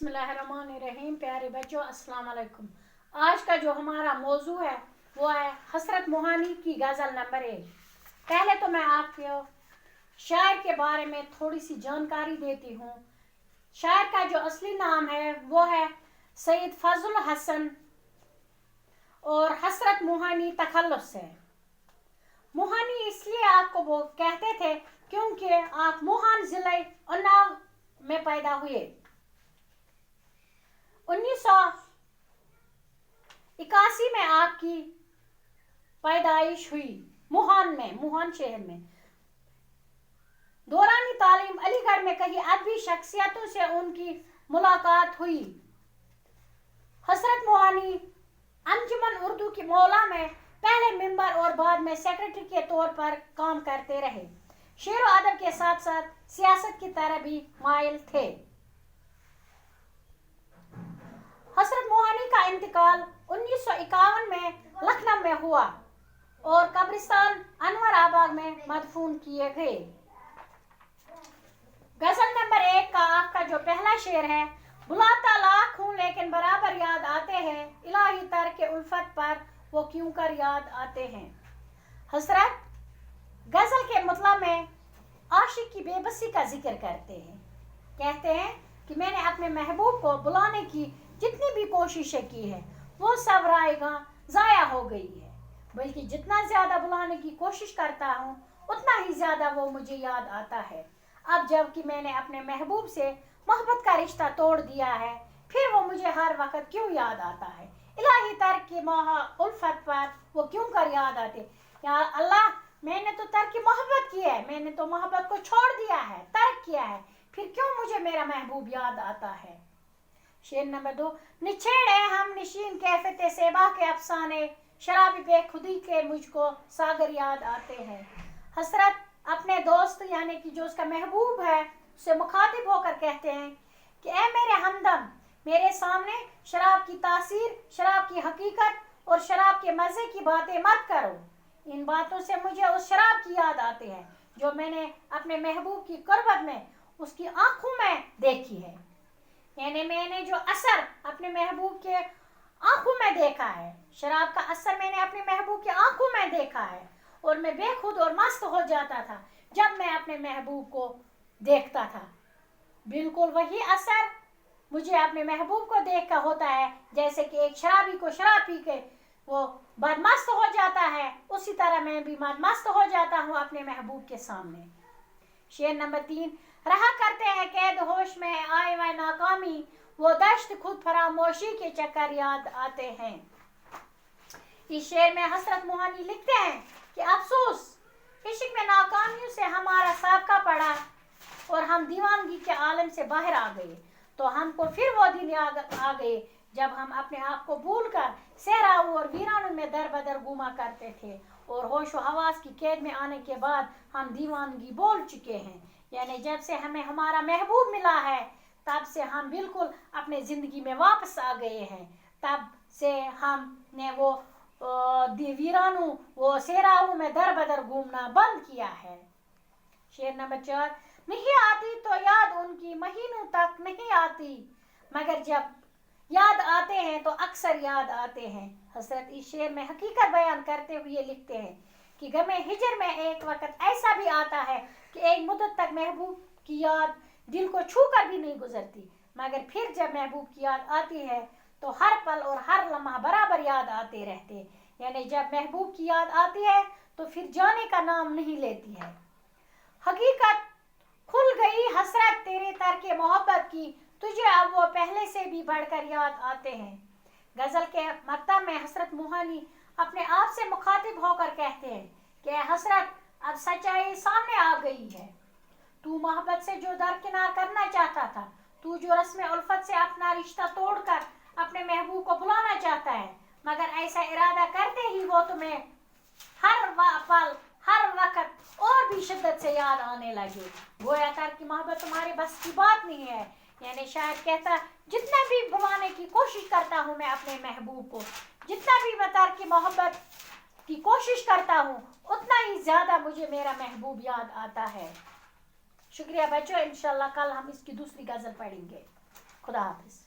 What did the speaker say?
बिस्मिल्लाहिर्रहमानिर्रहीम। प्यारे बच्चों, अस्सलाम वालेकुम। आज का जो हमारा मौजू है वो है हसरत मोहानी की गज़ल नंबर 1। पहले तो मैं आपको शायर के बारे में थोड़ी सी जानकारी देती हूँ। शायर का जो असली नाम है वो है सैयद फजल हसन और हसरत मोहानी तखल्लुस है। मोहानी इसलिए आपको वो कहते थे क्योंकि आप मोहान ज़िले उन्नाव में पैदा हुए। 1981 में आपकी पैदाइश हुई मोहान शहर में। दौरानी तालीम अलीगढ़ में कई अदबी शख्सियतों से उनकी मुलाकात हुई। हसरत मोहानी अंजुमन उर्दू की मौला में पहले मेंबर और बाद में सेक्रेटरी के तौर पर काम करते रहे। शेर व अदब के साथ साथ सियासत की तरफ भी माइल थे। हसरत मोहानी का इंतकाल 1951 में लखनऊ में हुआ और कब्रिस्तान अनवर आबाद में मदफून किए गए। गजल नंबर 1 का आपका जो पहला शेर है, बुलाता लाख हूँ लेकिन बराबर याद आते हैं, इलाही तर के उल्फत पर वो क्यों कर याद आते हैं। हसरत गजल के मतलब में आशिक की बेबसी का जिक्र करते हैं। कहते हैं कि मैंने अपने महबूब को बुलाने की जितनी भी कोशिशें की है वो सब रायगां ज़ाया हो गई है, बल्कि जितना ज़्यादा बुलाने की कोशिश करता हूँ उतना ही ज़्यादा वो मुझे याद आता है। अब जबकि मैंने अपने महबूब से मोहब्बत का रिश्ता तोड़ दिया है, फिर वो मुझे हर वक्त क्यों याद आता है। इलाही तर्क की उल्फत पर वो क्यों कर याद आते। या अल्लाह, मैंने तो तर्क की मोहब्बत की है, मैंने तो मोहब्बत को छोड़ दिया है, तर्क किया है, फिर क्यों मुझे मेरा महबूब याद आता है। शेर नंबर 2, निछेड़े हम निशीन कैफते सेबा के अफसाने, शराबी बेखुदी के मुझको सागर याद आते हैं। हसरत अपने दोस्त यानी कि जो उसका महबूब है उससे मुखातिब होकर कहते हैं कि ए मेरे हमदम, मेरे सामने शराब की तासीर, शराब की हकीकत और शराब के मज़े की बातें मत करो। इन बातों से मुझे उस शराब की याद आती है जो मैंने अपने महबूब की कुर्बत में उसकी आंखों में देखी है। यानी मैंने जो असर अपने महबूब के आंखों में देखा है, शराब का असर मैंने अपने महबूब की आंखों में देखा है और मैं बेखुद और मस्त हो जाता था जब मैं अपने महबूब को देखता था। बिल्कुल वही असर मुझे अपने महबूब को देखकर होता है जैसे कि एक शराबी को शराब पी के वो बदमस्त हो जाता है, उसी तरह मैं भी मदमस्त हो जाता हूँ अपने महबूब के सामने। शेर नंबर 3, रहा करते हैं कैद होश में आए वह नाकामी, वो दश्त खुद फरामोशी के चक्कर याद आते हैं। इस शेर में हसरत मोहानी लिखते हैं कि अफसोस, इश्क में नाकामियों से हमारा साबका पड़ा और हम दीवानगी के आलम से बाहर आ गए, तो हमको फिर वो दिन आ गए जब हम अपने आप को भूलकर सहराओं और वीरानों में दर बदर घूमा करते थे और होश व हवास की कैद में आने के बाद हम दीवानगी बोल चुके हैं। यानी जब से हमें हमारा महबूब मिला है तब से हम बिल्कुल अपने ज़िंदगी में वापस आ गए हैं। तब से हमने वो वीरानों, वो सहराओं में दर बदर घूमना बंद किया है। शेर नंबर 4, नहीं आती तो याद उनकी महीनों तक नहीं आती, मगर जब याद आते हैं तो अक्सर याद आते हैं। हसरत इस शेर में हकीकत बयान करते हुए लिखते हैं कि गमे हिजर में एक वक्त ऐसा भी आता है कि एक मुद्दत तक महबूब की याद दिल को छू कर भी नहीं गुजरती, मगर फिर जब महबूब की याद आती है तो हर पल और हर लम्हा बराबर याद आते रहते। यानी जब महबूब की याद आती है तो फिर जाने का नाम नहीं लेती है। हकीकत खुल गई हसरत तेरे तरके मोहब्बत की, तुझे अब वो पहले से भी बढ़कर याद आते हैं। गजल के मकतब में हसरत मोहानी अपने आप से मुखातिब होकर कहते हैं कि हसरत, अब सच्चाई सामने आ गई है। तू मोहब्बत से जो दरकिनार करना चाहता था, तू जो रस्म उल्फत से अपना रिश्ता तोड़कर अपने महबूब को बुलाना चाहता है, मगर ऐसा इरादा करते ही वो तुम्हें हर पल हर वक्त और भी शिद्दत से याद आने लगे। गोया तर्क की मोहब्बत तुम्हारे बस की बात नहीं है। यानी शायद कहता, जितना भी बुलाने की कोशिश करता हूँ मैं अपने महबूब को, जितना भी मैं तर्क की मोहब्बत की कोशिश करता हूँ उतना ही ज़्यादा मुझे मेरा महबूब याद आता है। शुक्रिया बच्चों, इंशाल्लाह कल हम इसकी दूसरी गज़ल पढ़ेंगे। خدا حافظ.